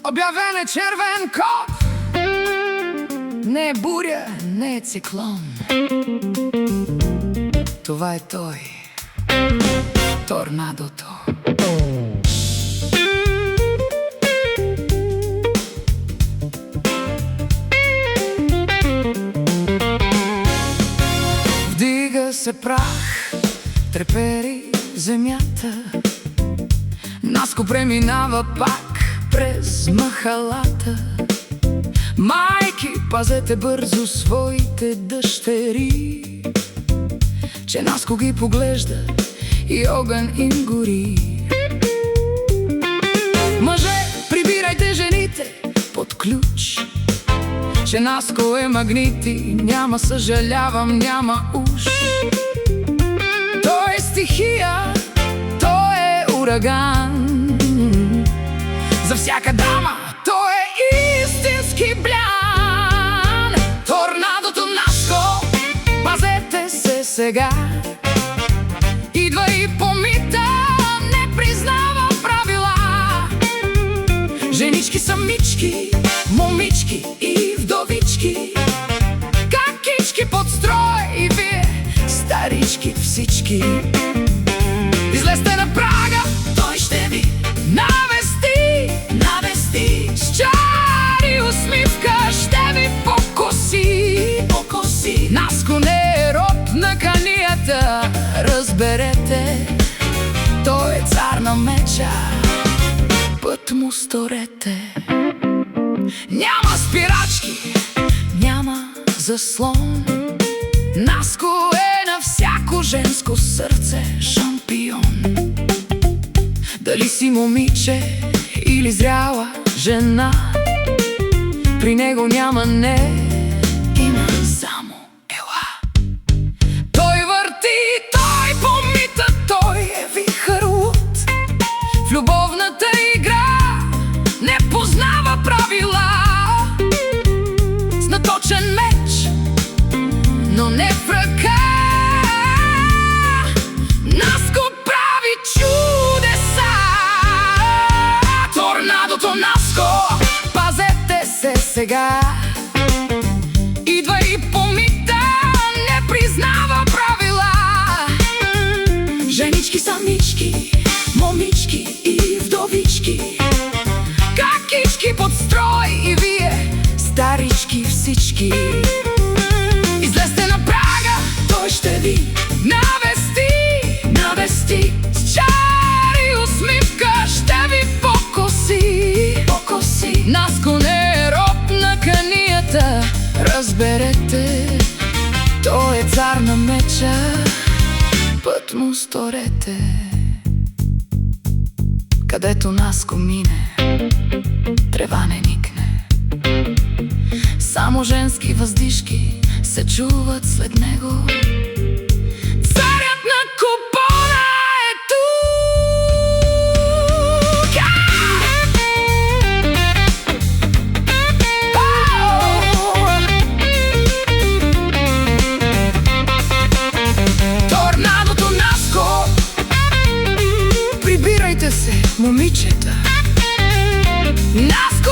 Обявен е червен код. Не е буря, не е циклон. Това е той, торнадото. Вдига се прах, трепери земята. Наско преминава пак през махалата. Майки, пазете бързо своите дъщери, че Наско ги поглежда и огън им гори. Мъже, прибирайте жените под ключ, че Наско е магнит и няма, съжалявам, няма уж. Той е стихия, той е ураган. За всяка дама той е истински блян. Торнадото Наско, пазете се сега. Идва и помита, не признава правила. Женички, самички, момички и вдовички, какички под строй и вие, старички всички. Излезте на прага, той ще ви навести, навести. С чар и усмивка ще ви покоси, покоси. Наско не е роб на канията, разберете. Той е цар на меча, път му сторете. Няма спирачки, няма заслон. Наско е на всяко женско сърце шампион. Дали си момиче или зряла жена, при него няма не, има само ела. Той върти, той помита, той е вихър луд. В любовната игра не познава правила. С наточен меч, но не в ръка, Наско прави чудеса. Торнадото Наско, пазете се сега. Идва и помита, не признава правила. Женички, самички, момички и вдовички, какички под строй и вие, старички всички. Излезте на прага, той ще ви навести, навести. С чар и усмивка ще ви покоси, покоси. Наско не е роб на канията, разберете. Той е цар на меча, път му сторете. Където Наско мине, трева не никне. Само женски въздишки се чуват след него. Царят на купона е тук. Торнадото Наско, прибирайте се, момичета. Наско